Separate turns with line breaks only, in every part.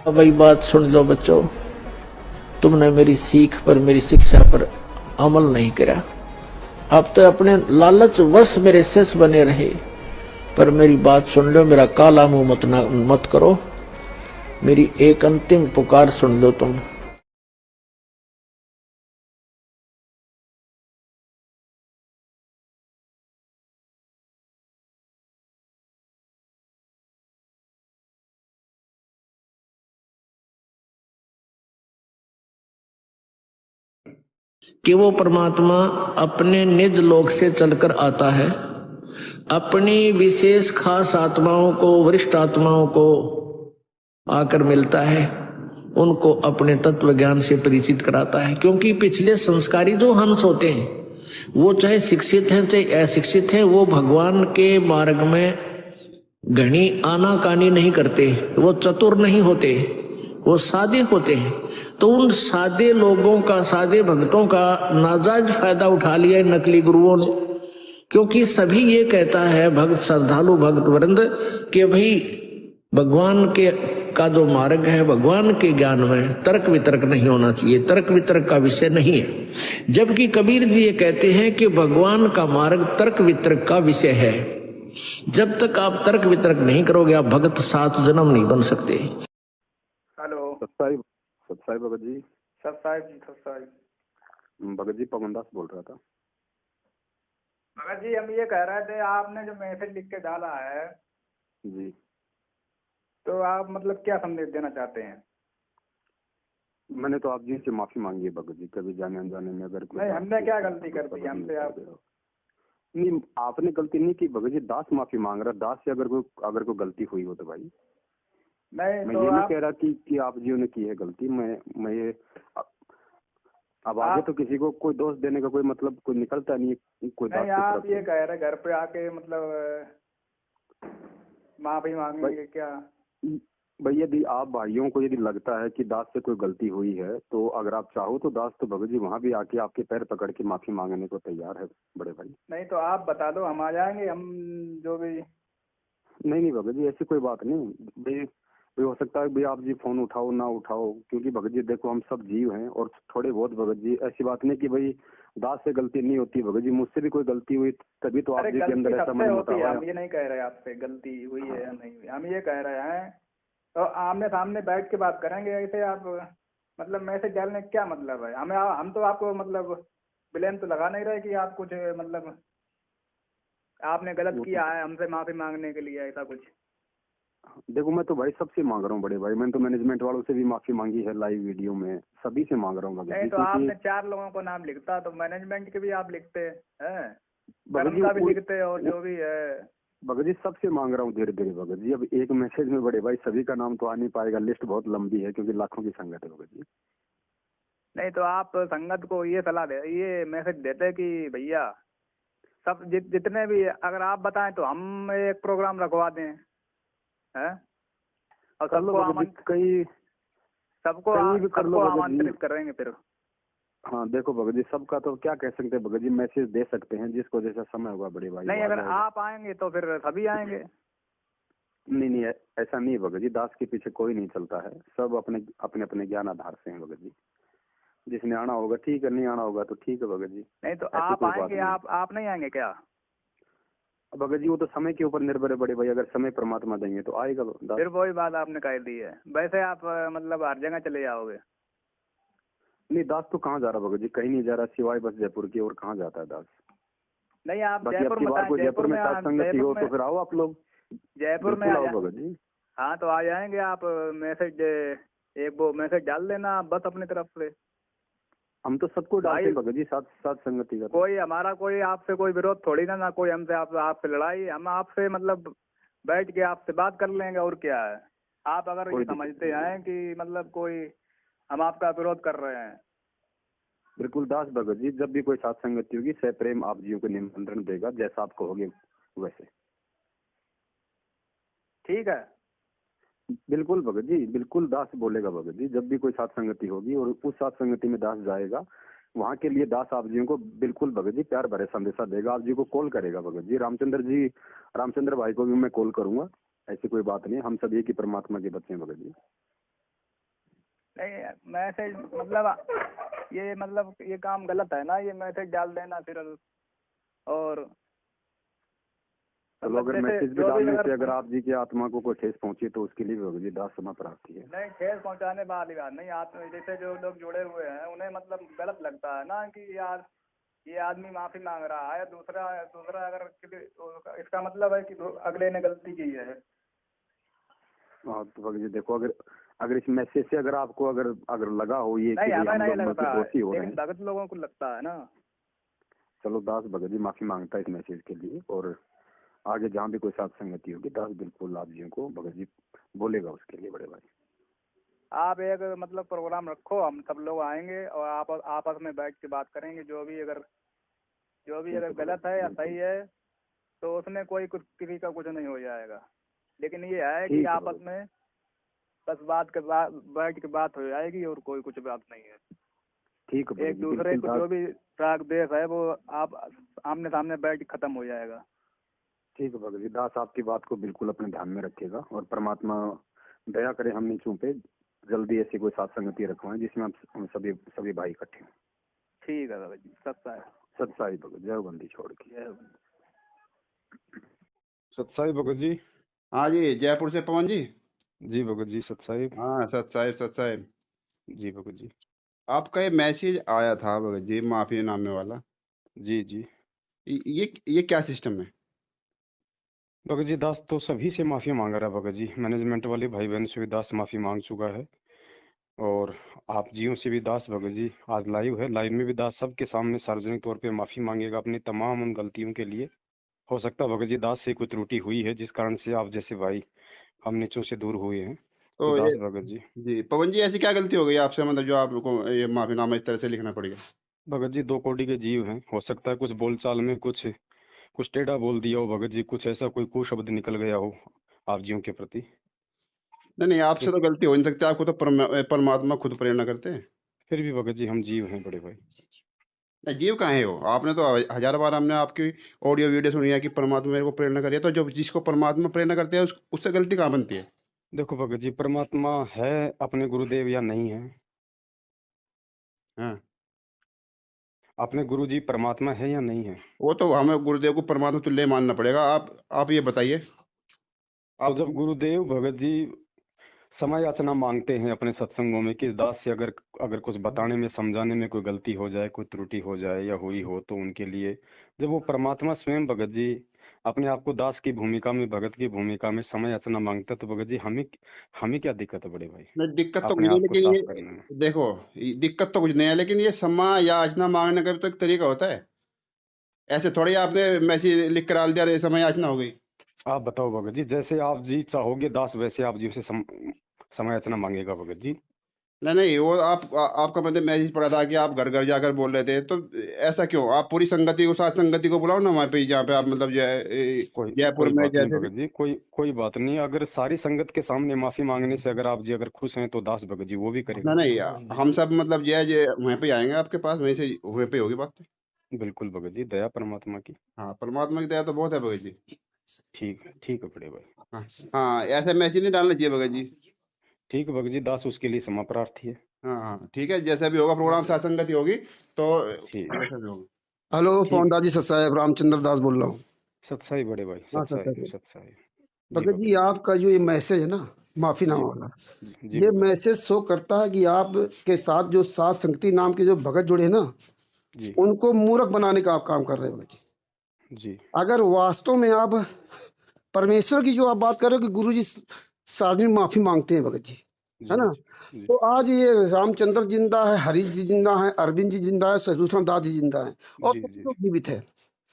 वही बात सुन लो बच्चों, तुमने मेरी सीख पर, मेरी शिक्षा पर अमल नहीं करा। अब तो अपने लालच वश मेरे शिष्य बने रहे, पर मेरी बात सुन लो, मेरा काला मुंह मत करो। मेरी एक अंतिम पुकार सुन लो तुम। कि वो परमात्मा अपने निज लोक से चलकर आता है, अपनी विशेष खास आत्माओं को, वरिष्ठ आत्माओं को आकर मिलता है, उनको अपने तत्व ज्ञान से परिचित कराता है। क्योंकि पिछले संस्कारी जो हंस होते हैं, वो चाहे शिक्षित हैं चाहे अशिक्षित हैं, वो भगवान के मार्ग में घनी आनाकानी नहीं करते, वो चतुर नहीं होते, वो सादे होते हैं। तो उन सादे लोगों का, सादे भक्तों का नाजायज फायदा उठा लिया नकली गुरुओं ने। क्योंकि सभी ये कहता है भक्त, श्रद्धालु भक्त वृंद, कि भाई भगवान के का जो मार्ग है, भगवान के ज्ञान में तर्क वितर्क नहीं होना चाहिए, तर्क वितर्क का विषय नहीं है। जबकि कबीर जी ये कहते हैं कि भगवान का मार्ग तर्क वितर्क का विषय है। जब तक आप तर्क वितर्क नहीं करोगे, आप भगत 7 जन्म नहीं बन सकते।
हेलो
सतसाई भगत जी।
सतसाई
भगत जी पवन दास बोल रहा था।
भगत जी, हम ये कह रहे थे, आपने जो मैसेज लिख के डाला है
जी,
तो आप मतलब क्या संदेश देना चाहते हैं?
मैंने तो आप जी से माफी मांगी है भगत जी, कभी जाने अनजाने में अगर कोई
नहीं, हमने क्या गलती कर दी हमसे? आप
नहीं, आपने गलती नहीं की भगत जी, दास माफी मांग रहा। दास से अगर कोई गलती हुई हो तो भाई
नहीं,
मैं
तो
ये नहीं कह रहा कि आप जी ने की है गलती। मैं ये अब आगे तो किसी को कोई दोष देने का कोई मतलब कोई निकलता नहीं है। कोई
नहीं, आप ये कह रहे घर पे आके मतलब माफी मांगेंगे क्या?
भाई यदि आप भाइयों को यदि लगता है कि दास से कोई गलती हुई है, तो अगर आप चाहो तो दास तो भगत जी वहां भी आके आपके पैर पकड़ के माफी मांगने को तैयार है बड़े भाई।
नहीं तो आप बता दो, हम आ जाएंगे, हम जो भी।
नहीं भगत जी, ऐसी कोई बात नहीं भाई। हो सकता है भाई आप जी फोन उठाओ ना उठाओ, क्योंकि भगत जी देखो हम सब जीव हैं, और थोड़े बहुत भगत जी ऐसी बात नहीं कि भाई दास से गलती नहीं होती। भगत जी मुझसे भी कोई गलती हुई तभी तो आप जी के अंदर ऐसा मन होता है।
हम ये नहीं कह रहे आपसे गलती हुई है या नहीं हुई, हम ये कह रहे हैं तो आमने सामने बैठ के बात करेंगे। ऐसे आप मतलब मैसेज डालने का क्या मतलब है? हम तो आपको मतलब ब्लेम तो लगा नहीं रहे कि आप कुछ मतलब आपने गलत किया है हमसे माफी मांगने के लिए, ऐसा कुछ।
देखो मैं तो भाई सबसे मांग रहा हूँ बड़े भाई, मैंने तो मैनेजमेंट वालों से भी माफी मांगी है लाइव वीडियो में, सभी से मांग रहा हूँ।
नहीं तो आपने 4 लोगों को नाम लिखता, तो मैनेजमेंट के भी आप लिखते हैं, धर्म का भी लिखते और जो भी है।
भगत जी सबसे मांग रहा हूँ धीरे धीरे भगत जी। अब एक मैसेज में बड़े भाई सभी का नाम तो आ नहीं पाएगा, लिस्ट बहुत लंबी है क्योंकि लाखों की संगत है भगत जी।
नहीं तो आप संगत को ये सलाह दे, ये मैसेज देते कि भैया सब जितने भी, अगर आप बताएं तो हम एक प्रोग्राम रखवा दें, हैं, और सबको आमंत्रित करेंगे फिर।
हाँ देखो भगत जी, सबका तो क्या कह सकते हैं भगत जी, मैसेज दे सकते हैं जिसको जैसा समय होगा बड़े भाई।
नहीं, अगर आप आएंगे तो फिर सभी आएंगे।
नहीं ऐसा नहीं है भगत जी, दास के पीछे कोई नहीं चलता है, सब अपने अपने अपने ज्ञान आधार से हैं भगत जी। जिसने आना होगा ठीक है, नहीं आना होगा तो ठीक है भगत जी।
नहीं तो आप आएंगे, आप नहीं आएंगे क्या?
भगत जी वो तो समय के ऊपर निर्भर है बड़े भाई, अगर समय परमात्मा देंगे तो आएगा।
फिर वही बात आपने कह दी है। वैसे आप मतलब हर जगह चले जाओगे?
नहीं, दास तो कहाँ जा रहा भगत जी, कहीं नहीं जा रहा सिवाय बस जयपुर की, और कहाँ जाता है दास।
नहीं, आप जयपुर
में सत्संग हो तो फिर आओ आप लोग
जयपुर में
आओ भगत जी।
हाँ तो आ जाएंगे। आप मैसेज एक वो मैसेज डाल देना बस अपनी तरफ से।
हम तो सबको डालते हैं भगत जी, साथ संगति का।
कोई हमारा कोई आपसे कोई विरोध थोड़ी ना कोई हमसे आपसे लड़ाई। हम आपसे मतलब बैठ के आपसे बात कर लेंगे, और क्या है। आप अगर ये समझते हैं कि मतलब कोई हम आपका विरोध कर रहे हैं।
बिल्कुल दास भगत जी, जब भी कोई साथ संगति होगी सप्रेम आप जियों को निमंत्रण देगा, जैसा आप कहोगे वैसे।
ठीक है,
बिल्कुल भगत जी, बिल्कुल दास बोलेगा भगत जी। जब भी कोई साथ संगति होगी और उस साथ संगति में दास जाएगा, वहाँ के लिए दास आप जी को बिल्कुल भगत जी प्यार भरे संदेशा देगा, आप जी को कॉल करेगा भगत जी। रामचंद्र भाई को भी मैं कॉल करूंगा, ऐसी कोई बात नहीं, हम सब एक ही परमात्मा के बच्चे हैं भगत जी।
नहीं मैसेज मतलब ये मतलब ये काम गलत है ना, ये मैसेज डाल देना फिर। और
चलो अगर
जैसे
मैसेज भी
जो भी
डालने से अगर आप जी की आत्मा को कोई ठेस पहुंचे तो उसके लिए भी भगत जी दास क्षमा प्राप्ति है।
नहीं, ठेस पहुंचाने वाली बात नहीं। आप जैसे जो लोग जुड़े हुए हैं उन्हें मतलब गलत लगता है ना कि यार ये आदमी माफी मांग रहा है, दूसरा दूसरा अगर इसका मतलब है कि अगले ने गलती की है।
हाँ तो भगत जी देखो, अगर अगर इस मैसेज से अगर आपको अगर अगर लगा हो ये कि
नहीं, हमें
हम
नहीं
लोग
लगता
मतलब
है,
दोषी हो रहे
लेकिन
हैं,
भगत लोगों को लगता है ना।
चलो दास भगत जी माफी मांगता है इस मैसेज के लिए, और आगे जहाँ भी कोई साथ संगति होगी दास बिल्कुल आप जी को भगत जी बोलेगा उसके लिए बड़े भाई।
आप एक मतलब प्रोग्राम रखो, हम सब लोग आएंगे और आप आपस में बैठ के बात करेंगे। जो भी अगर गलत है या सही है तो उसमें कोई कुछ किसी का कुछ नहीं हो जाएगा। लेकिन ये है कि
ठीक है
आपस में बस बात के बाद बैठ के बात हो जाएगी और कोई कुछ बात नहीं है।
ठीक है भगत
एक
जी,
दूसरे
बिल्कुल
को जो
दास।
भी राग द्वेष है वो आप आमने सामने बैठ के खत्म हो जाएगा।
ठीक है भगत जी, दास आपकी बात को बिल्कुल अपने ध्यान में रखेगा, और परमात्मा दया करे हम नीचों पे जल्दी ऐसी कोई साथ संगति रखवाएं जिसमें हम सभी सभी भाई इकट्ठे हों।
ठीक है भगत जी, सत्ता है।
सत्साई भगत, जय बंदी छोड़ के।
जय।
सतसाई भगत जी।
हाँ जी, जयपुर से पवन जी।
जी भगत जी, सतसाई।
हाँ सत साहिब, सत साहिब।
जी भगत जी।
आपका ये मैसेज आया था भगत जी, माफी नामे वाला।
जी जी
ये क्या सिस्टम है?
भगत जी, दास तो सभी से माफी मांग रहा है भगत जी। मैनेजमेंट वाले भाई बहन से भी दास माफी मांग चुका है, और आप जियों से भी दास भगत जी आज लाइव है, लाइव में भी दास सबके सामने सार्वजनिक तौर पे माफी मांगेगा अपनी तमाम उन गलतियों के लिए। हो सकता है भगत जी दास से कोई त्रुटि हुई है जिस कारण से आप जैसे भाई हम नीचों से दूर हुए हैं, तो
तो
दास
ये
भगत जी।
जी पवन जी, ऐसी क्या गलती हो गई आपसे, मतलब जो आपको ये माफीनामा इस तरह से लिखना पड़ गया?
भगत जी दो कोटि के जीव हैं, हो सकता है कुछ बोलचाल में कुछ टेढ़ा बोल दिया हो भगत जी, कुछ ऐसा कोई कुशब्द निकल गया हो आप जियों के प्रति।
नहीं नहीं, आपसे
इस
तो गलती हो नहीं सकती, आपको तो परमात्मा खुद प्रेरणा करते हैं।
फिर भी भगत जी हम जीव हैं बड़े भाई।
नहीं, जीव कहाँ है हो? आपने तो हजार बार हमने आपकी ऑडियो वीडियो सुनी है कि परमात्मा मेरे को प्रेरणा करिए, तो जब जिसको परमात्मा प्रेरणा करते हैं उससे गलती कहाँ बनती है?
देखो भगत जी, परमात्मा है अपने गुरुदेव या नहीं है?
हाँ,
अपने गुरु जी परमात्मा है या नहीं है?
वो तो हमें गुरुदेव को परमात्मा तुल्य मानना पड़ेगा। आप ये बताइए।
तो
आप
जब गुरुदेव भगत जी समय याचना मांगते हैं अपने सत्संगों में कि इस दास से अगर अगर कुछ बताने में समझाने में कोई गलती हो जाए, कोई त्रुटि हो जाए या हुई हो, तो उनके लिए जब वो परमात्मा स्वयं भगत जी अपने आप को दास की भूमिका में, भगत की भूमिका में समय याचना मांगता है, तो भगत जी हमें क्या दिक्कत है बड़े भाई
नहीं, दिक्कत तो कुछ
अपने
नहीं,
आप को
लेकिन
साफ करने में?
ये देखो, दिक्कत तो कुछ नहीं है, लेकिन ये क्षमा याचना मांगने का भी तो एक तरीका होता है। ऐसे थोड़ी आपने मैसेज लिख कर डाल दिया, अरे समय याचना हो गई।
आप बताओ भगत जी, जैसे आप जी चाहोगे दास वैसे आप जी से समय याचना मांगेगा भगत जी।
नहीं नहीं, वो आपका मतलब मैसेज पड़ा था कि आप घर घर जाकर बोल रहे थे, तो ऐसा क्यों? आप पूरी संगति को, साथ संगति को बुलाओ ना वहाँ पे, जहाँ पे आप मतलब
कोई
जयपुर
कोई
में
बात नहीं
जैसे।
भगत जी, कोई बात नहीं। अगर सारी संगत के सामने माफी मांगने से अगर आप जी अगर खुश हैं तो दास भगत जी वो भी करेगा।
नहीं नहीं, हम सब मतलब जय जय वहीं पे आएंगे आपके पास, वहीं से वहीं पे होगी बात।
बिल्कुल भगत जी, दया परमात्मा की।
हाँ, परमात्मा की दया तो बहुत है भगत जी।
ठीक है बड़े भाई।
हाँ हाँ, ऐसे मैसेज नहीं डालना चाहिए भगत जी।
ठीक है भगत जी, दास उसके लिए क्षमा प्रार्थी है।
हाँ हाँ, ठीक है, जैसा भी होगा प्रोग्राम, साथ संगति होगी तो
ठीक
जैसा भी होगा।
हेलो
ठीक।
पवन दास जी, सत साहेब रामचंद्र दास बोल रहा हूँ।
सत्साई बड़े भाई,
हाँ सत
सत्साई
साहेब।
सत्साई। जी
भगत
भगत
जी, आपका जो ये मैसेज है ना माफीनामा
जी
वाला,
जी
ये
भगत
मैसेज शो करता है कि आपके साथ जो सात संगति नाम के जो भगत जुड़े हैं ना,
जी
उनको मूर्ख बनाने का आप काम कर रहे हो भगत जी।
जी
अगर वास्तव में आप परमेश्वर की जो आप बात कर रहे हो कि गुरु जी सार्वजनिक माफी मांगते हैं भगत जी, है
जी
ना,
जी
तो आज ये रामचंद्र जिंदा है, हरीश जी जिंदा है, अरविंद जी जिंदा है, सदूषण दास जी जिंदा है, और
जी
सभी
जी
लोग जीवित है।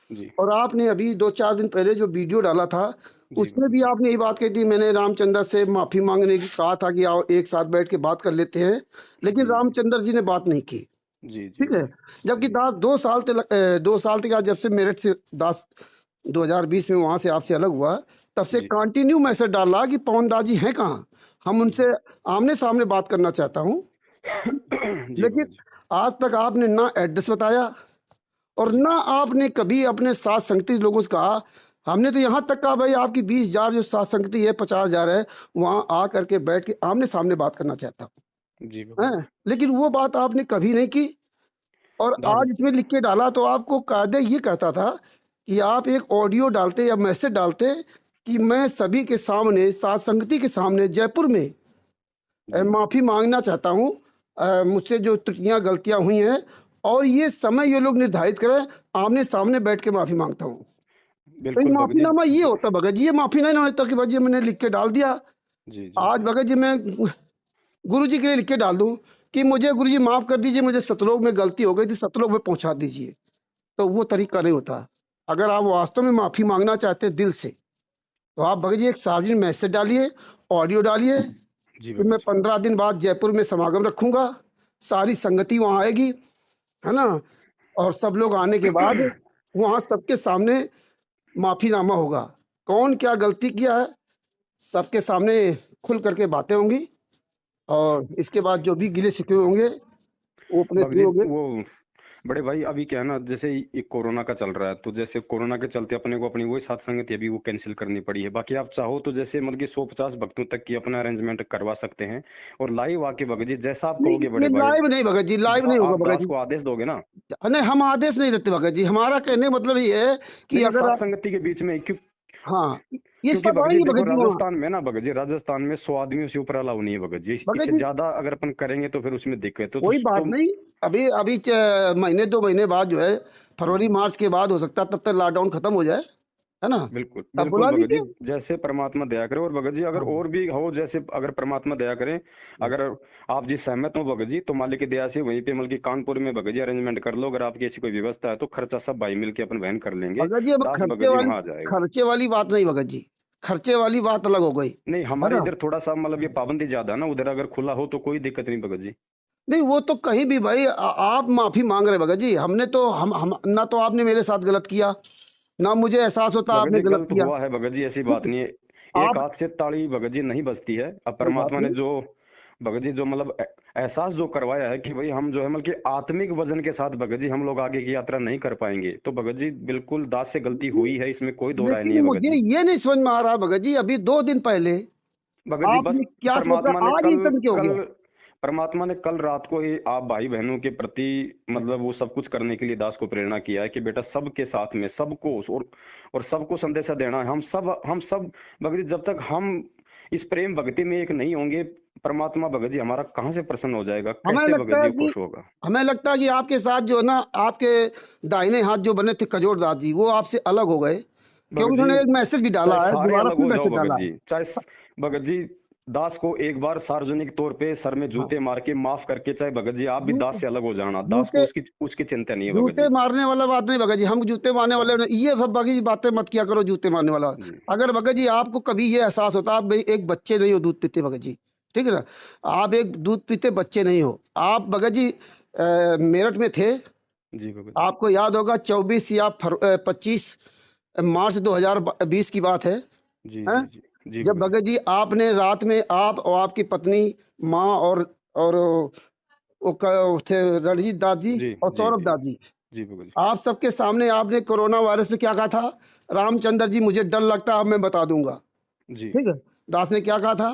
जी
और आपने अभी 2-4 दिन पहले जो वीडियो डाला था
जी
उसमें
भगत
भी
जी।
आपने ये बात कही थी, मैंने रामचंद्र से माफी मांगने की कहा था कि आओ एक साथ बैठ के बात कर लेते हैं, लेकिन
जी
रामचंद्र जी ने बात नहीं की।
जी जी
ठीक है,
जी
जबकि
जी
दास 2 साल तक आज जब से मेरठ से दास 2020 में वहां से आपसे अलग हुआ, तब से
जी
कंटिन्यू मैसेज डाल रहा कि पवन दास जी हैं कहाँ, हम उनसे आमने सामने बात करना चाहता हूँ।
जी
लेकिन
भगत जी।
आज तक आपने ना एड्रेस बताया और
जी
ना आपने कभी अपने साथ संगति लोगों से कहा। हमने तो यहाँ तक कहा भाई आपकी 20,000 जो साथ संगति है, 50,000 है, वहाँ आ करके बैठ के आमने सामने बात करना चाहता हूँ।
जी भगत
हैं, लेकिन वो बात आपने कभी नहीं की। और
दास
आज इसमें लिख के डाला तो आपको कायदे ये कहता था कि आप एक ऑडियो डालते या मैसेज डालते कि मैं सभी के सामने, साथ संगति के सामने जयपुर में
जी
माफ़ी मांगना चाहता हूँ, मुझसे जो त्रुटियां गलतियां हुई हैं, और ये समय ये लोग निर्धारित करें, आमने सामने बैठ के माफ़ी मांगता हूँ। तो ये
बिल्कुल भगत जी।
माफ़ीनामा ये होता भगत जी, ये माफ़ी नहीं ना होता कि भगत जी मैंने लिख के डाल दिया।
जी जी
आज भगत जी मैं गुरु जी के लिए लिख के डाल दूं कि मुझे गुरु जी माफ़ कर दीजिए, मुझे सतलोक में गलती हो गई थी, सतलोक में पहुंचा दीजिए, तो वो तरीका नहीं होता। अगर आप वास्तव में माफ़ी मांगना चाहते हैं दिल से, तो आप भगत जी एक सार्वजनिक मैसेज डालिए, ऑडियो डालिए
जी
कि मैं
भगत जी।
15 दिन बाद जयपुर में समागम रखूंगा, सारी संगति वहाँ आएगी, है ना, और सब लोग आने के बाद वहाँ सबके सामने माफ़ीनामा होगा, कौन क्या गलती किया है सबके सामने खुल करके बातें होंगी, और इसके बाद जो भी गिले शिकवे होंगे वो अपने
भगत
दूर
जी
होंगे।
वो बड़े भाई अभी क्या है ना, जैसे ये कोरोना का चल रहा है, तो जैसे कोरोना के चलते अपने को अपनी वही सात संगति अभी वो कैंसिल करनी पड़ी है। बाकी आप चाहो तो जैसे मतलब कि 150 भक्तों तक की अपना अरेंजमेंट करवा सकते हैं, और लाइव आके भगत जी जैसा आप
नहीं,
कहोगे
ये
बड़े भाई,
लाइव नहीं भगत जी, लाइव नहीं होगा
आप
भगत
दास
जी।
को आदेश दोगे ना।
नहीं, हम आदेश नहीं देते भगत जी, हमारा कहने का मतलब ये है कि
नहीं नहीं,
अगर
सात
आप,
संगति के बीच में
हाँ, ये
क्योंकि
सब
भगत जी
आएंगे
देखो
भगत जी वहाँ।
राजस्थान में ना, भगत जी राजस्थान में 100 आदमियों से ऊपर अलाउ नहीं है भगत जी।
भगत
इससे
जी
ज्यादा अगर अपन करेंगे तो फिर उसमें दिक्कत है
कोई बात
तो
नहीं, अभी अभी महीने 2 महीने बाद जो है, फरवरी
जी
मार्च के बाद हो सकता है, तब तक लॉकडाउन खत्म हो जाए, है ना,
बिल्कुल
तब
बिल्कुल
बुला
भगत जी,
लीजिए।
जैसे परमात्मा दया करे। और भगत जी अगर
हाँ,
और भी हो, जैसे अगर परमात्मा दया करे, अगर आप जी सहमत हो भगत जी, तो मालिक की दया से वहीं पे मतलब कि कानपुर में भगत जी अरेंजमेंट कर लो। अगर आपकी ऐसी कोई व्यवस्था है तो खर्चा सब भाई मिल के अपन वहन कर लेंगे,
भगत जी अब
दास भगत जी वहां आ जाएगा।
खर्चे वाली बात नहीं भगत जी, खर्चे वाली बात अलग हो गई,
नहीं
है
हमारे
ना।
इधर थोड़ा सा मतलब ये पाबंदी ज्यादा है ना, उधर अगर खुला हो तो कोई दिक्कत नहीं भगत जी।
नहीं वो तो कहीं भी भाई, आप माफी मांग रहे भगत जी, हमने तो हम ना, तो आपने मेरे साथ गलत किया, ना मुझे एहसास होता
भगत
आपने
जी
गलत
गलत
किया।
हुआ है भगत जी, ऐसी बात
ठीक
नहीं है।
है,
एक
आप,
हाथ से ताली भगत जी नहीं बजती है। अब
कोई बात
परमात्मा ने
नहीं।
जो भगत जी जो मतलब एहसास जो करवाया है कि भाई हम जो है मतलब कि आत्मिक वजन के साथ भगत जी हम लोग आगे की यात्रा नहीं कर पाएंगे, तो भगत जी बिल्कुल दास से गलती हुई है, इसमें कोई दो राय नहीं
लेकिन
है भगत
मुझे
जी।
ये नहीं समझ में आ रहा भगत जी, अभी 2 दिन पहले
भगत जी बस
आपने क्या सोचा,
परमात्मा ने
आज
कल
ही टन के हो गया।
कल परमात्मा ने कल रात को ही आप भाई बहनों के प्रति मतलब वो सब कुछ करने के लिए दास को प्रेरणा किया है कि बेटा सबके साथ में सबको और सबको संदेशा देना है। हम सब भगत जी जब तक हम इस प्रेम भक्ति में एक नहीं होंगे, परमात्मा भगत जी हमारा कहाँ से प्रसन्न हो जाएगा,
हमें
कैसे भगत
लगता है
जी
कि
खुश होगा।
हमें लगता है कि आपके साथ जो है ना, आपके दाहिने हाथ जो बने थे कजोड़ दास जी, वो आपसे अलग हो गए, क्योंकि
भगत जी
उन्होंने एक मैसेज भी
चाहे
डाला है,
सारे
दोबारा
अलग
फिर
हो जाओ
मैसेज
भगत
डाला
जी,
है।
चाहे भगत जी दास को एक बार सार्वजनिक तौर पे सर में
हाँ,
जूते मार के माफ करके, चाहे भगत जी आप भी दास
जूते
से अलग हो जाना, दास को
जूते
उसकी उसकी चिंता नहीं है भगत
जूते
जी।
मारने वाला बात नहीं भगत जी, हम जूते मारने वाले नहीं, ये सब बाकी बातें मत किया करो, जूते मारने वाला।
जी
अगर भगत जी आपको कभी ये एहसास होता, आप भाई एक बच्चे नहीं हो दूध पीते भगत जी, ठीक है ना, आप एक दूध पीते बच्चे नहीं हो आप भगत जी। मेरठ में थे,
जी भगत जी।
आपको याद होगा 25 या 25 मार्च 2020 की बात है,
जी
हैं?
जी जी जी
जब
भगत जी।
भगत जी आपने रात में, आप और आपकी पत्नी, माँ और वो थे रणजीत दास जी
जी
और
जी
सौरभ
जी
दास जी,
जी भगत जी।
आप सबके सामने आपने कोरोना वायरस पे क्या कहा था, रामचंद्र जी मुझे डर लगता है, अब मैं बता दूंगा,
जी
ठीक है। दास ने क्या कहा था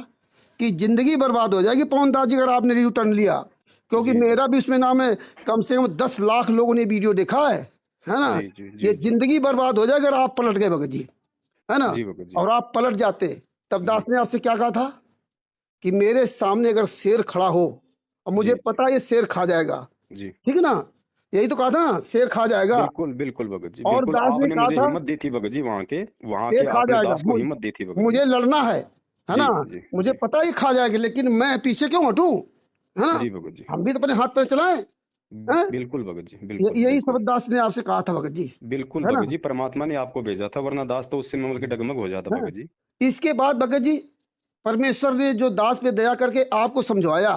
कि जिंदगी बर्बाद हो जाएगी पवन दास जी अगर आपने यू टर्न लिया, क्योंकि
जी जी
मेरा भी उसमें नाम है, कम से कम 10 लाख लोगों ने वीडियो देखा है ना।
जी जी
ये
जी जी
जिंदगी बर्बाद हो जाए अगर आप पलट गए भगत जी, है ना,
जी भगत जी।
और आप पलट जाते, तब
जी
दास ने आपसे क्या कहा था कि मेरे सामने अगर शेर खड़ा हो, और मुझे
जी जी
पता है ये शेर खा जाएगा,
जी
ठीक है ना, यही तो कहा था ना, शेर खा जाएगा।
बिल्कुल बिल्कुल भगत जी,
और
बिल्कुल
दास ने
आपने
कहा
मुझे
था
हिम्मत दी थी भगत जी, वहां
शेर
के
खा
आपने
जाएगा,
दास को हिम्मत दी थी भगत जी।
मुझे लड़ना है
जी
ना,
जी
मुझे
जी
पता है ये खा जाएगा, लेकिन मैं पीछे क्यों हटूं, है ना,
जी भगत जी।
हम भी तो अपने हाथ पैर चलाएं, हैं?
बिल्कुल भगत जी, बिल्कुल
यही
बिल्कुल
शब्द दास ने आपसे कहा था भगत जी,
बिल्कुल
है ना,
भगत जी, परमात्मा ने आपको भेजा था, वरना दास तो उससे ममल के डगमग हो जाता
है।
भगत जी।
इसके बाद भगत जी परमेश्वर ने जो दास पे दया करके आपको समझाया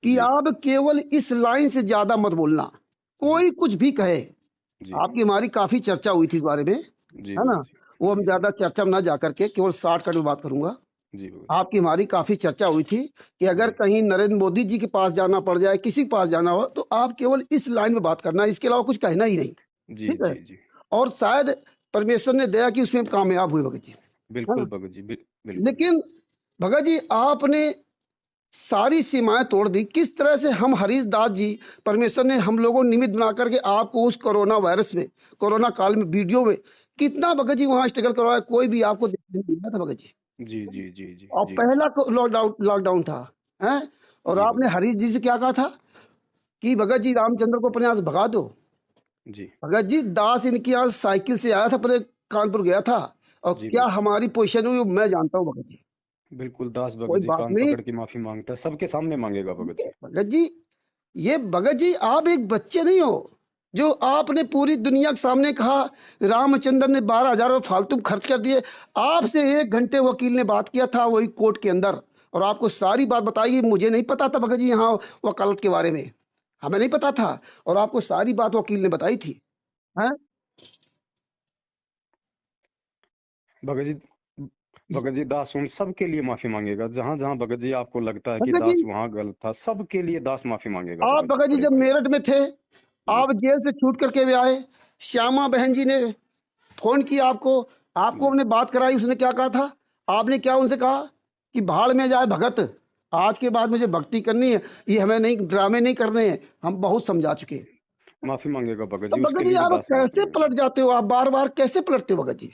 कि
जी
आप केवल इस लाइन से ज्यादा मत बोलना,
जी
कोई कुछ भी कहे।
जी
आपकी हमारी काफी चर्चा हुई थी इस बारे में,
जी
है
भगत
ना,
जी।
वो हम
जी जी
ज्यादा चर्चा में ना जा करके केवल 60 में बात करूंगा।
जी भगत
आपकी हमारी काफी चर्चा हुई थी कि
जी
अगर कहीं नरेंद्र मोदी जी के पास जाना पड़ जाए, किसी के पास जाना हो, तो आप केवल इस लाइन में बात करना, इसके अलावा कुछ कहना ही नहीं,
जी
ठीक है।
जी जी
और शायद परमेश्वर ने दया की, उसमें कामयाब हुए भगत जी, है
बिल्कुल
ना।
भगत जी, बिल्कुल।
लेकिन भगत जी आपने सारी सीमाएं तोड़ दी। किस तरह से हम हरीश दास जी, परमेश्वर ने हम लोगों निमित्त बना करके आपको उस कोरोना वायरस में, कोरोना काल में वीडियो में कितना भगत जी वहां स्ट्रगल करवाया, कोई भी आपको देखने नहीं मिला था भगत जी।
जी जी जी जी
और
जी
पहला लॉकडाउन लॉकडाउन था, हैं? और
जी
आपने
भगत
हरीश जी से क्या कहा था कि भगत जी रामचंद्र को अपने यहाँ से भगा दो।
जी
भगत जी दास इनके यहाँ साइकिल से आया था, पूरे कानपुर गया था, और
जी
क्या
भगत जी।
हमारी पोजीशन हुई वो मैं जानता हूँ भगत जी।
बिल्कुल दास भगत
कोई
जी
बात
कान
नहीं
पकड़ के माफी मांगता है, सबके सामने मांगेगा भगत जी।
भगत जी, ये भगत जी आप एक बच्चे नहीं हो जो आपने पूरी दुनिया के सामने कहा रामचंद्र ने 12,000 फालतू खर्च कर दिए। आपसे 1 घंटे वकील ने बात किया था वही कोर्ट के अंदर, और आपको सारी बात बताई। मुझे नहीं पता था भगत जी यहाँ वकालत के बारे में, हमें नहीं पता था, और आपको सारी बात वकील ने बताई थी। हैं?
भगत जी, भगत जी दास उन सबके लिए माफी मांगेगा, जहां जहां भगत जी आपको लगता है कि
भगत जी
दास वहां गलत था, सबके लिए दास माफी मांगेगा
आप
भगत जी,
भगत जी
बड़े
जब
भाई।
मेरठ में थे,
जी
आप जेल से छूट करके भी आए, श्यामा बहन जी ने फोन किया आपको, आपको
जी
हमने बात कराई, उसने क्या कहा था, आपने क्या उनसे कहा कि भाड़ में जाए भगत, आज के बाद मुझे भक्ति करनी है, ये हमें नहीं, ड्रामे नहीं करने हैं, हम बहुत समझा चुके हैं।
माफी मांगेगा भगत
तो
जी,
भगत
उसके
जी
लिए भी
आप
दास माफी
कैसे
मांगेगा।
पलट जाते हो, आप बार बार कैसे पलटते हो भगत जी?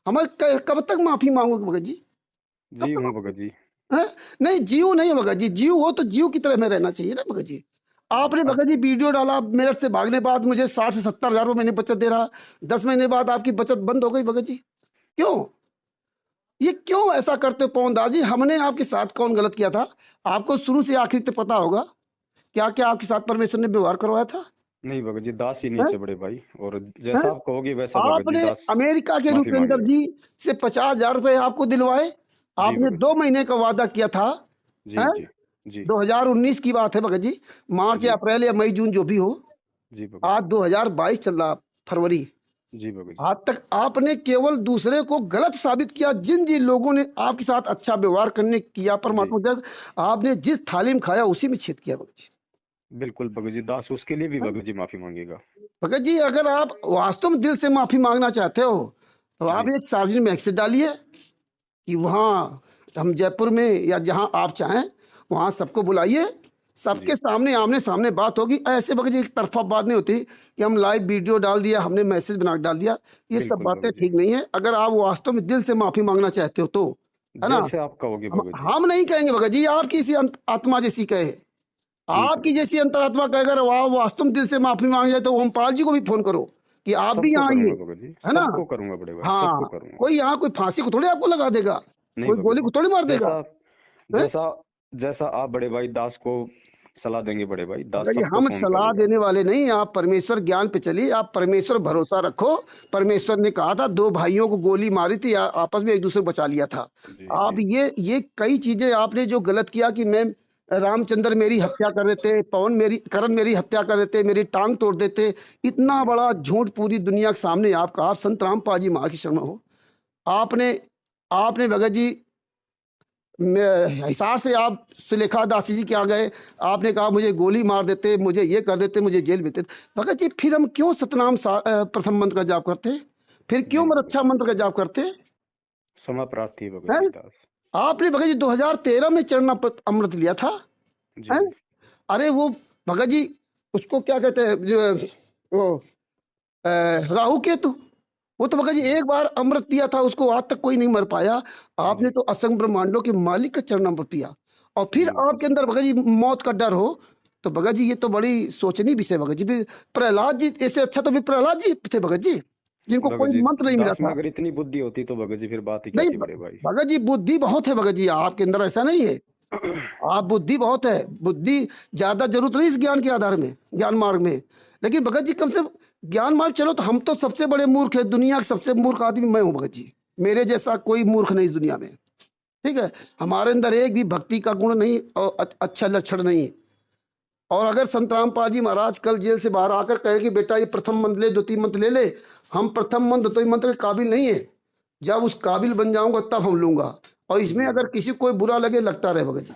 हमें कब तक माफी मांगोगे भगत जी? कब
जी
तक?
हूँ भगत जी।
हैं? नहीं जीव नहीं है भगत जी, जीव हो तो जीव की तरह में रहना चाहिए ना भगत जी।
जी
आपने
अब
भगत जी वीडियो डाला मेरठ से भागने बाद, मुझे 60 से 70 हजार रुपये महीने बचत दे रहा, 10 महीने बाद आपकी बचत बंद हो गई भगत जी, क्यों? ये क्यों ऐसा करते हो पवनदास जी? हमने आपके साथ कौन गलत किया था? आपको शुरू से आखिर तक पता होगा क्या क्या आपके साथ परमेश्वर ने व्यवहार करवाया था।
नहीं भगत जी, दास ही
हैं?
नीचे बड़े भाई, और
हैं?
जैसा आप कहोगे वैसा भगत जी
आपने
दास
अमेरिका के
माफी
रुपेंद्र
मांगेगा।
जी से 50,000 रुपये आपको दिलवाए।
जी
आपने
भगत
2 महीने का वादा किया था।
जी
हैं?
जी जी
2019 की बात है भगत जी, मार्च या
जी
अप्रैल या मई जून जो भी हो,
जी भगत
आज 2022 चल रहा, फरवरी,
जी जी भगत जी।
आज तक आपने केवल दूसरे को गलत साबित किया। जिन जिन लोगों ने आपके साथ अच्छा व्यवहार करने किया,
जी
परमात्मा दस, आपने जिस थाली में खाया उसी में छेद किया भगत जी।
बिल्कुल भगत जी, दास उसके लिए भी भगत जी माफी मांगेगा।
भगत जी अगर आप वास्तव में दिल से माफी मांगना चाहते हो तो आप
जी
एक सार्वजनिक मैसेज डालिए कि वहाँ हम जयपुर में या जहाँ आप चाहें वहाँ सबको बुलाइए, सबके
जी
सामने आमने सामने बात होगी। ऐसे भगत जी एक तरफा बात नहीं होती कि हम लाइव वीडियो डाल दिया, हमने मैसेज बना के डाल दिया, ये सब
बिल्कुल
बातें
भगत जी,
ठीक नहीं है। अगर आप वास्तव में दिल से माफी मांगना चाहते हो तो, है ना?
जैसे आप कहोगे भगत जी।
हम नहीं कहेंगे भगत जी, आपकी इसी आत्मा जैसी कहे,
ठीक है
आपकी
भगत जी,
जैसी अंतरात्मा कहे, अगर आप वास्तव में दिल से माफी मांग जाए तो ओमपाल जी को भी फोन करो कि आप भी
सबको
यहाँ आइए,
करूंगा भगत जी,
है ना?
सबको करूंगा बड़े भाई, सबको
हाँ,
करूंगा।
कोई यहाँ कोई फांसी को थोड़ी आपको लगा देगा,
नहीं
कोई
भगत
गोली
जी,
को थोड़ी मार देगा।
जैसा
हैं?
जैसा जैसा आप बड़े भाई दास को सलाह देंगे बड़े भाई, दास
मगर ये
सबको
हम
फोन
सलाह
करेगा।
देने वाले नहीं, आप परमेश्वर ज्ञान पे चलिए, आप परमेश्वर
जी
भरोसा रखो। परमेश्वर ने कहा था 2 भाइयों को गोली मारी थी, आपस में एक दूसरे को बचा लिया था।
जी
आप
जी
ये कई चीजें आपने जो गलत किया कि मैं, रामचंद्र मेरी हत्या कर देते, पवन मेरी, करण मेरी हत्या कर देते, मेरी टांग तोड़ देते, इतना
जी
बड़ा झूठ पूरी दुनिया के सामने आपका। आप संत रामपाल जी महा की शरण हो। आपने आपने भगत जी हिसार से आप सुलेखा दासी जी के आ गए, आपने कहा मुझे गोली मार देते, मुझे ये कर देते, मुझे जेल भेजते। भगत जी फिर हम क्यों सतनाम प्रथम मंत्र का जाप करते, फिर क्यों
जी भगत
मरच्छा
जी,
मंत्र का जाप करते
क्षमा प्रार्थी है भगत
हैं?
जी दास।
आपने भगत जी 2013 में चरना अमृत लिया था।
जी
हैं? अरे वो भगत जी उसको क्या कहते हैं जो, वो राहु केतु, वो तो भगत जी एक बार अमृत पिया था, उसको आज तक कोई नहीं मर पाया। आपने
जी
तो असंग ब्रह्मांडों के मालिक का चरणामृत पिया, और फिर
जी भगत
आपके
जी,
अंदर भगत जी मौत का डर हो। तो भगत जी ये तो बड़ी सोचनीय विषय भगत जी। फिर प्रहलाद जी ऐसे अच्छा तो फिर प्रहलाद जी थे भगत जी, जिनको
भगत
कोई
जी
मंत्र नहीं मिला
दास में
था।
अगर इतनी बुद्धि होती तो भगत जी फिर बात ही क्या
नहीं
थी बड़े भाई।
भगत जी बुद्धि बहुत है भगत जी आपके अंदर, ऐसा नहीं है, आप बुद्धि बहुत है, बुद्धि ज्यादा जरूरत नहीं इस ज्ञान के आधार में, ज्ञान मार्ग में। लेकिन भगत जी कम से कम ज्ञान मार्ग चलो तो हम तो सबसे बड़े मूर्ख है, दुनिया के सबसे मूर्ख आदमी मैं हूं भगत जी, मेरे जैसा कोई मूर्ख नहीं इस दुनिया में। ठीक है, हमारे अंदर एक भी भक्ति का गुण नहीं और अच्छा लक्षण नहीं है। और अगर संत रामपाल जी महाराज कल जेल से बाहर आकर कहे कि बेटा ये प्रथम मंत्र ले, द्वितीय मंत्र ले ले, हम प्रथम मंत्र द्वितीय मंत्र के काबिल नहीं है, जब उस काबिल बन जाऊंगा तब हम लूंगा। और इसमें
जी
अगर किसी को कोई बुरा लगे लगता रहे भगत जी।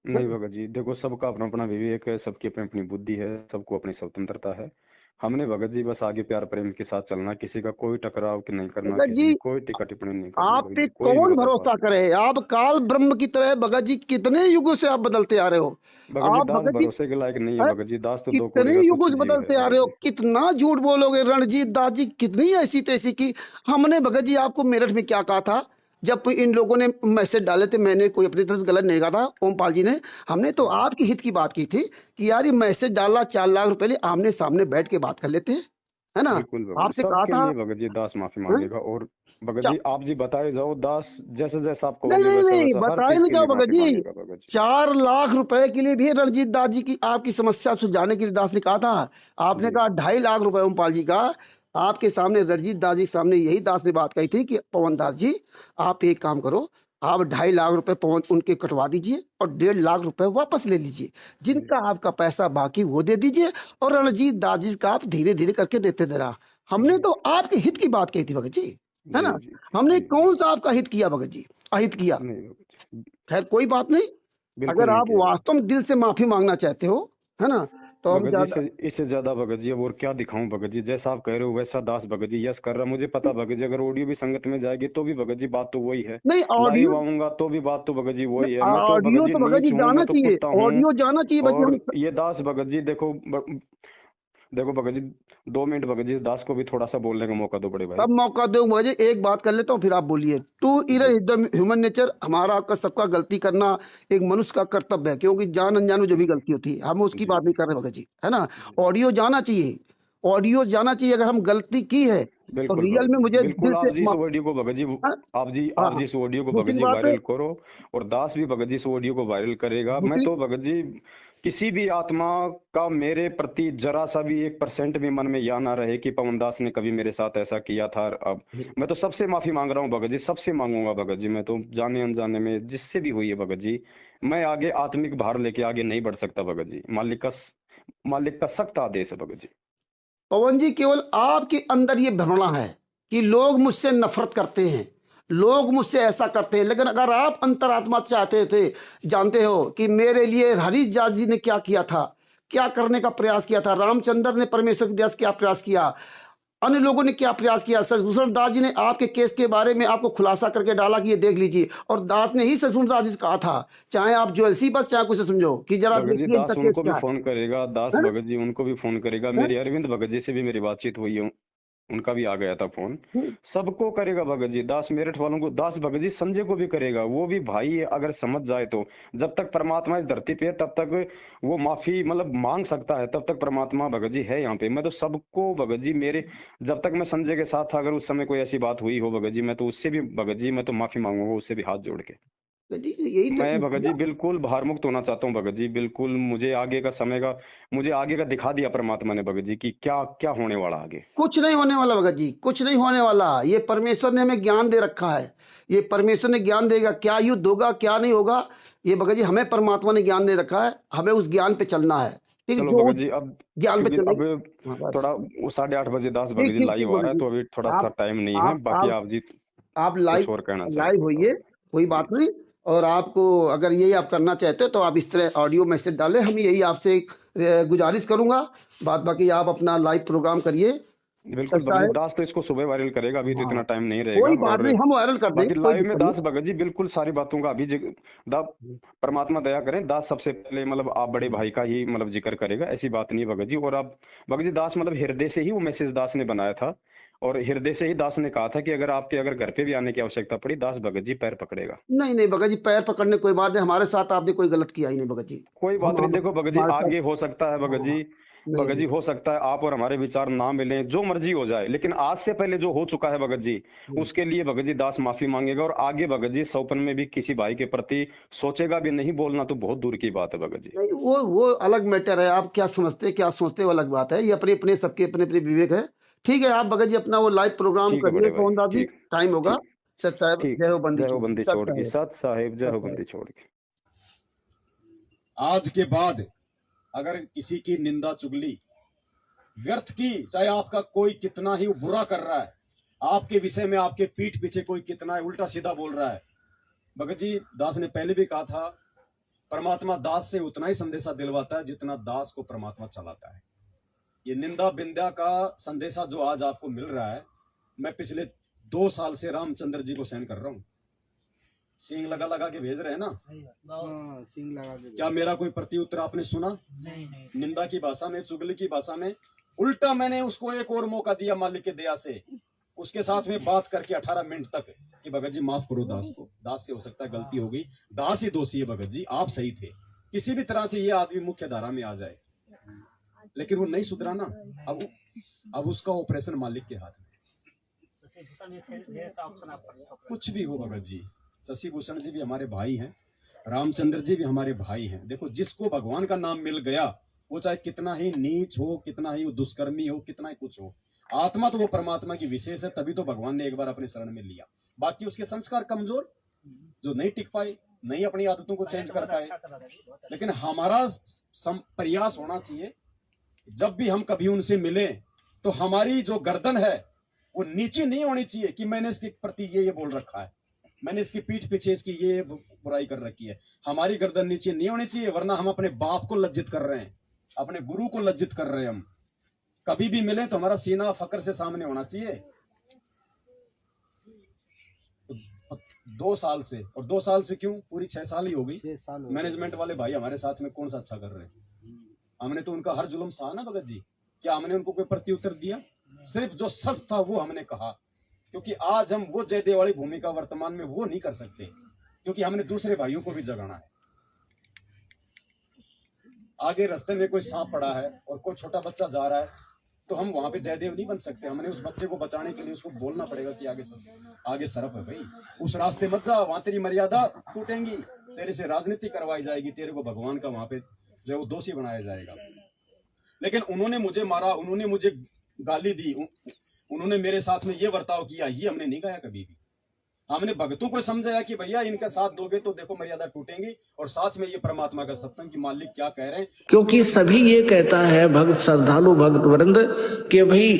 नहीं भगत जी, देखो सबका अपना अपना विवेक है, सबकी अपनी अपनी बुद्धि है, सबको अपनी स्वतंत्रता है। हमने भगत जी बस आगे प्यार प्रेम के साथ चलना, किसी का कोई टकराव कि नहीं करना,
भगत
किसी
जी
की कोई टिक्का टिप्पणी नहीं करनी
आप
भगत
पे
जी, कोई
कौन
विरोधाभास
भरोसा
नहीं।
करे? आप काल ब्रह्म की तरह भगत जी कितने युगों से आप बदलते आ रहे हो।
भगत जी
आप
दास
भगत जी
भरोसे के लायक नहीं है
अरे
भगत जी, दास तो दो कौड़ी
कितने
का तुच्छ
युगों से
जीव है
बदलते आ रहे
भगत
हो,
जी।
कितना झूठ बोलोगे। रणजीत दास जी कितनी ऐसी तैसी की। हमने भगत जी आपको मेरठ में क्या कहा था जब इन लोगों ने मैसेज डाले थे? मैंने कोई अपनी तरफ से गलत नहीं कहा था, ओमपाल जी ने। हमने तो आपके हित की बात की थी कि यार ये मैसेज डाला 4 लाख रुपए लिए, आमने सामने बैठ के बात कर लेते हैं, है ना।
बिल्कुल भगत जी,
आपसे कहा
सबके
था।
लिए भगत जी दास माफी
हैं?
मांगेगा। और भगत
चा-
जी आप जी बताए जाओ, दास जैसे जैसा आप
नहीं
कहोगे
नहीं
वैसा
नहीं
वैसा हर
बताए
चीज
नहीं
के
क्या
लिए
भगत
माफी
जी?
मांगेगा भगत जी।
4 लाख रुपए के लिए भी रणजीत दास जी की आपकी समस्या सुलझाने के लिए दास ने कहा था। आपने
जी
कहा 2.5 लाख रुपए ओमपाल जी का। आपके सामने रणजीत दास जी के सामने यही दास ने बात कही थी कि पवन दास जी आप एक काम करो, आप 2.5 लाख रुपए पवन उनके कटवा दीजिए और 1.5 लाख रुपए वापस ले लीजिए।
जी
जिनका आपका पैसा बाकी वो दे दीजिए और रणजीत दास जी का आप धीरे धीरे करके देते देना। हमने
जी
तो आपके हित की बात कही थी भगत जी, है
जी
ना।
जी
हमने
जी
कौन सा आपका हित किया भगत जी? अहित किया।
नहीं भगत जी,
खैर कोई बात नहीं।
बिल्कुल
अगर
नहीं
आप
किया भगत।
वास्तव में दिल से माफी मांगना चाहते हो, है ना, तो हम
भगत जी
ज्यादा।
इससे ज्यादा भगत जी अब और क्या दिखाऊं भगत जी, जैसा आप कह रहे हो वैसा दास भगत जी यस कर रहा। मुझे पता भगत जी अगर ऑडियो भी संगत में जाएगी तो भी भगत जी बात तो वही है,
नहीं
लाइव
ऑडियो,
आऊंगा तो भी बात तो भगत जी वही है। मैं तो भगत
ऑडियो
जी
तो भगत जी
नीच हूँ,
जाना
मैं तो
चाहिए,
कुत्ता हूँ।
ऑडियो जाना चाहिए भगत जी।
और
हम
ये दास भगत जी देखो देखो भगत जी, 2 मिनट भगत जी, दास को भी थोड़ा सा बोलने का मौका दो बड़े भाई।
सब मौका दो मुझे, एक बात कर लेता हूँ फिर आप बोलिए। टू इरर
जी
इज द ह्यूमन नेचर। हमारा आपका सबका गलती करना एक मनुष्य का कर्तव्य है, क्योंकि जान अनजान में जो भी
जी
गलती होती है, हम उसकी
जी
बात नहीं कर रहे भगत जी, है ना।
जी
ऑडियो जाना चाहिए, ऑडियो जाना चाहिए। अगर हम गलती की है तो
बिल्कुल
रियल
भगत
में
जी,
मुझे
बिल्कुल।
दिल
आप
से
जी इस ऑडियो को भगत जी,
हाँ हाँ
आप जी
हाँ।
इस ऑडियो को भगत
दूसरी
जी
बात है,
वायरल करो। और दास भी भगत जी इस ऑडियो को वायरल करेगा। मैं
दूसरी
तो भगत जी किसी भी आत्मा का मेरे प्रति जरा सा भी 1% भी मन में या ना रहे कि पवन दास ने कभी मेरे साथ ऐसा किया था। अब मैं तो सबसे माफी मांग रहा हूँ भगत जी, सबसे मांगूंगा भगत जी। मैं तो जाने अनजाने में जिससे भी हुई है भगत जी, मैं आगे आत्मिक भार लेके आगे नहीं बढ़ सकता भगत जी। मालिक का सख्त आदेश है भगत जी।
पवन जी केवल आपके अंदर ये भ्रमणा है कि लोग मुझसे नफरत करते हैं, लोग मुझसे ऐसा करते हैं। लेकिन अगर आप अंतरात्मा चाहते थे, जानते हो कि मेरे लिए हरीश जाट जी ने क्या किया था, क्या करने का प्रयास किया था, रामचंद्र ने परमेश्वर के देश क्या प्रयास किया, अन्य लोगों ने क्या प्रयास किया, शशिभूषण दास जी ने आपके केस के बारे में आपको खुलासा करके डाला कि ये देख लीजिए। और दास ने ही शशिभूषण दास जी से कहा था, चाहे आप ज्वेलसी बस चाहे कुछ समझो, कि जरा
भगत जी
देखिए इनका
दास
केस
उनको भी
क्या
फोन करेगा, दास
है,
भगत जी उनको भी फोन करेगा।
है?
मेरे अरविंद भगत जी से भी मेरी बातचीत हुई है, उनका भी आ गया था फोन।
है?
सबको करेगा भगत जी दास, मेरठ वालों को दास भगत जी संजय को भी करेगा। वो भी भाई है अगर समझ जाए तो। जब तक परमात्मा इस धरती पे है तब तक वो माफी मतलब मांग सकता है, तब तक परमात्मा भगत जी है यहाँ पे। मैं तो सबको भगत जी मेरे, जब तक मैं संजय के साथ था, अगर उस समय कोई ऐसी बात हुई हो भगत जी, मैं तो उससे भी भगत जी मैं तो माफी मांगूंगा, उससे भी हाथ जोड़ के।
जी यही तो
मैं
चीज
भगत
थी
जी
ना।
बिल्कुल भार मुक्त होना चाहता हूँ भगत जी, बिल्कुल। मुझे आगे का समय का, मुझे आगे का दिखा दिया परमात्मा ने भगत जी कि क्या क्या होने वाला आगे।
कुछ नहीं होने वाला भगत जी, कुछ नहीं होने वाला। ये परमेश्वर ने हमें ज्ञान दे रखा है, ये परमेश्वर ने ज्ञान देगा। क्या युद्ध होगा क्या नहीं होगा, ये भगत जी हमें परमात्मा ने ज्ञान दे रखा है, हमें उस ज्ञान पे चलना है। ठीक है,
चलो
जो
भगत
उस
जी अब,
ज्ञान पे
क्योंकि अब
चलेंगे। हाँ बस।
थोड़ा 8:30 दास भगत
ठीक
जी
ठीक ठीक
लाइव आ रहा
भगत
है,
जी।
तो अभी थोड़ा सा
आप
टाइम नहीं है।
आप
बाकी
आप
आप जी
आप
कुछ
लाइव
और कहना चाहे
लाइव
तो
होइए,
बताओ।
कोई
जी
बात नहीं। और आपको अगर यही आप करना चाहते हो तो आप इस तरह ऑडियो मैसेज डालें, हम यही आपसे गुजारिश करूंगा। बात बाकी आप अपना लाइव प्रोग्राम करिए।
बिल्कुल
सच
भगत जी,
साहब,
दास तो इसको सुबह वायरल करेगा, अभी तो
हाँ
इतना टाइम नहीं रहेगा।
कोई बात
और
नहीं, हम वायरल कर देंगे,
बाकी
कोई
लाइव में
दिक्कत
दास भगत जी बिल्कुल सारी बातों का अभी दा परमात्मा दया करें, दास सबसे पहले मतलब आप बड़े
नहीं।
भाई का ही मतलब जिक्र करेगा, ऐसी बात नहीं है भगत जी। और आप भगत जी दास मतलब हृदय से ही वो मैसेज दास ने बनाया था, और हृदय से ही दास ने कहा था कि अगर आपके अगर घर पे भी आने की आवश्यकता पड़ी, दास भगत जी पैर पकड़ेगा।
नहीं नहीं भगत जी, पैर पकड़ने कोई बात नहीं, हमारे साथ आपने कोई गलत किया ही नहीं भगत जी।
कोई बात नहीं,
हम
देखो भगत जी
हमारे साथ।
आगे हो सकता है भगत
हाँ
जी,
नहीं
भगत जी
नहीं
हो सकता है आप और हमारे विचार ना मिले, जो मर्जी हो जाए, लेकिन आज से पहले जो हो चुका है भगत जी,
नहीं
उसके लिए भगत जी दास माफी मांगेगा। और आगे भगत जी सौपन में भी किसी भाई के प्रति सोचेगा भी नहीं, बोलना तो बहुत दूर की बात है भगत जी।
नहीं, वो अलग मैटर है। आप क्या समझते क्या सोचते हो अलग बात है, ये अपने अपने सबके अपने अपने विवेक है। ठीक है, आप भगत जी अपना वो लाइव प्रोग्राम
ठीक है
करिए
बड़े भाई,
पवन दास जी,
ठीक
टाइम होगा।
ठीक
सच साहब
ठीक।
जय हो बंदी
जय हो
छोड़,
बंदी
सच
छोड़ की,
साहब,
सत साहेब जय
सच
हो
साहब।
बंदी छोड़ की।
आज के बाद अगर किसी की निंदा चुगली व्यर्थ की, चाहे आपका कोई कितना ही बुरा कर रहा है, आपके विषय में आपके पीठ पीछे कोई कितना उल्टा सीधा बोल रहा है, भगत जी दास ने पहले भी कहा था, परमात्मा दास से उतना ही संदेशा दिलवाता है जितना दास को परमात्मा चलाता है। ये निंदा बिंदा का संदेशा जो आज आपको मिल रहा है, मैं पिछले 2 साल से रामचंद्र जी को सहन कर रहा हूँ। सींग लगा लगा के भेज रहे हैं ना,
सिंग लगा के
क्या मेरा कोई प्रत्युत्तर आपने सुना?
नहीं।
निंदा की भाषा में, चुगली की भाषा में। उल्टा मैंने उसको एक और मौका दिया मालिक के दया से, उसके साथ में बात करके 18 मिनट तक कि भगत जी माफ करो दास को, दास से हो सकता है गलती हो गई, दास ही दोषी है भगत जी, आप सही थे। किसी भी तरह से ये आदमी मुख्य धारा में आ जाए, लेकिन वो नहीं सुधरा ना। अब उसका ऑपरेशन मालिक के हाथ में। कुछ भी हो भगत जी, शशि भूषण जी भी हमारे भाई हैं, रामचंद्र जी भी हमारे भाई हैं। देखो, जिसको भगवान का नाम मिल गया, वो चाहे कितना ही नीच हो, कितना ही दुष्कर्मी हो, कितना ही कुछ हो, आत्मा तो वो परमात्मा की विशेष है। तभी तो भगवान ने एक बार अपने शरण में लिया। बाकी उसके संस्कार कमजोर, जो नहीं टिक पाए, नहीं अपनी आदतों को चेंज कर पाए। लेकिन हमारा प्रयास होना चाहिए, जब भी हम कभी उनसे मिले तो हमारी जो गर्दन है वो नीचे नहीं होनी चाहिए कि मैंने इसके प्रति ये बोल रखा है, मैंने इसकी पीठ पीछे इसकी ये बुराई कर रखी है। हमारी गर्दन नीचे नहीं होनी चाहिए, वरना हम अपने बाप को लज्जित कर रहे हैं, अपने गुरु को लज्जित कर रहे हैं। हम कभी भी मिले तो हमारा सीना फक्र से सामने होना चाहिए। 2 साल से, और 2 साल से क्यों, पूरी 6 साल ही हो गई। मैनेजमेंट वाले भाई हमारे साथ में कौन सा अच्छा कर रहे हैं? हमने तो उनका हर जुल्म सहा ना भगत जी। क्या हमने उनको कोई प्रत्युत्तर दिया? सिर्फ जो सच था वो हमने कहा, क्योंकि आज हम वो जयदेव वाली भूमिका वर्तमान में वो नहीं कर सकते, क्योंकि हमने दूसरे भाइयों को भी जगाना है। आगे रास्ते में कोई सांप पड़ा है और कोई छोटा बच्चा जा रहा है, तो हम वहां पे जयदेव नहीं बन सकते। हमने उस बच्चे को बचाने के लिए उसको बोलना पड़ेगा कि आगे सरफ है भाई, उस रास्ते मत जा, वहां तेरी मर्यादा टूटेंगी, तेरे से राजनीति करवाई जाएगी, तेरे को भगवान का वहां पे जो वो दोषी बनाया जाएगा। लेकिन उन्होंने मुझे मारा, उन्होंने मुझे गाली दी, उन्होंने मेरे साथ में ये बर्ताव किया, ये हमने नहीं कहा कभी भी। हमने भक्तों को समझाया कि भैया इनका साथ दोगे तो देखो मर्यादा टूटेंगी, और साथ में ये परमात्मा का सत्संग की मालिक क्या कह रहे हैं।
क्योंकि सभी ये कहता है भक्त श्रद्धालु भक्त वृंद कि भाई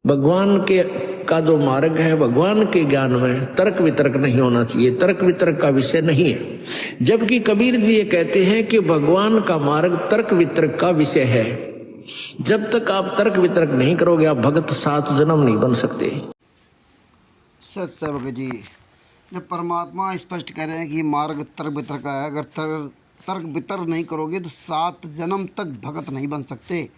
भगवान के का जो मार्ग है, भगवान के ज्ञान में तर्क वितर्क नहीं होना चाहिए, तर्क वितर्क का विषय नहीं है। जबकि कबीर जी ये कहते हैं कि भगवान का मार्ग तर्क वितर्क का विषय है। जब तक आप तर्क वितर्क नहीं करोगे, आप भगत 7 जन्म नहीं बन सकते।
सच है भगत जी, जब परमात्मा स्पष्ट कह रहे हैं कि मार्ग तर्क वितर्क का है, अगर तर्क वितर्क नहीं करोगे तो 7 जन्म तक भगत नहीं बन सकते।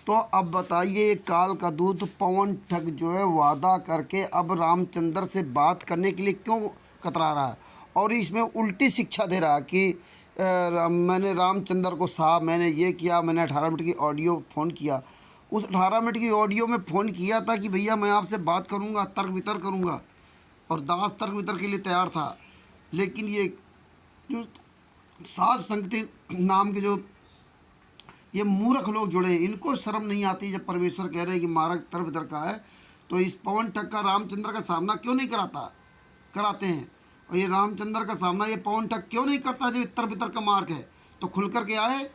तो अब बताइए, काल का दूत पवन ठग जो है वादा करके अब रामचंद्र से बात करने के लिए क्यों कतरा रहा है, और इसमें उल्टी शिक्षा दे रहा है कि मैंने रामचंद्र को साहब मैंने ये किया, मैंने 18 मिनट की ऑडियो फ़ोन किया। उस 18 मिनट की ऑडियो में फ़ोन किया था कि भैया मैं आपसे बात करूँगा, तर्क वितर्क करूँगा, और दास तर्क वितर्क के लिए तैयार था। लेकिन ये जो साध संगति नाम के जो ये मूर्ख लोग जुड़े, इनको शर्म नहीं आती। जब परमेश्वर कह रहे हैं कि मार्ग तर्क वितर्क का है, तो इस पवन ठग का रामचंद्र का सामना क्यों नहीं कराते हैं? और ये रामचंद्र का सामना ये पवन ठग क्यों नहीं करता जो तर्क वितर्क का मार्ग है? तो खुल कर के आए।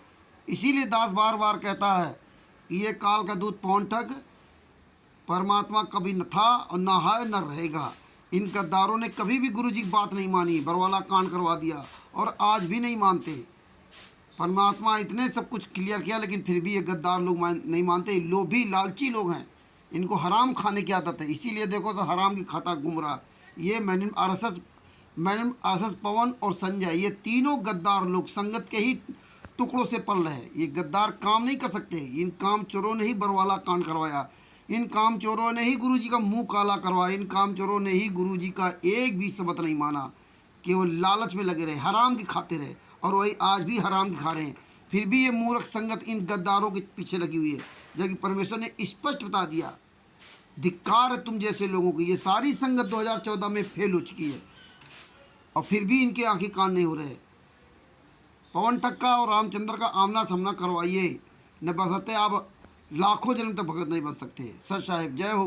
इसीलिए दास बार बार कहता है कि ये काल का दूत पवन ठग परमात्मा कभी न था और न है न रहेगा। इन गद्दारों ने कभी भी गुरु जी की बात नहीं मानी, बरवाला कांड करवा दिया और आज भी नहीं मानते। परमात्मा इतने सब कुछ क्लियर किया, लेकिन फिर भी ये गद्दार लोग नहीं मानते। लोभी लालची लोग हैं, इनको हराम खाने की आदत है। इसीलिए देखो तो हराम की खाता घूम रहा। ये मैडम आरएसएस पवन और संजय, ये तीनों गद्दार लोग संगत के ही टुकड़ों से पल रहे। ये गद्दार काम नहीं कर सकते। इन काम चोरों ने ही बरवाला कांड करवाया, इन काम चोरों ने ही गुरुजी का मुंह काला करवाया, इन काम चोरों ने ही गुरुजी का एक भी शब्द नहीं माना, कि वो लालच में लगे रहे, हराम की खाते रहे, और वही आज भी हराम की खा रहे हैं। फिर भी ये मूर्ख संगत इन गद्दारों के पीछे लगी हुई है, जबकि परमेश्वर ने स्पष्ट बता दिया, धिक्कार है तुम जैसे लोगों की। ये सारी संगत 2014 में फेल हो चुकी है, और फिर भी इनके आंखें कान नहीं हो रहे। पवन ठग का और रामचंद्र का आमना सामना करवाइए, न बसते आप लाखों जन्म तक भगत नहीं बन सकते। सच साहिब, जय हो।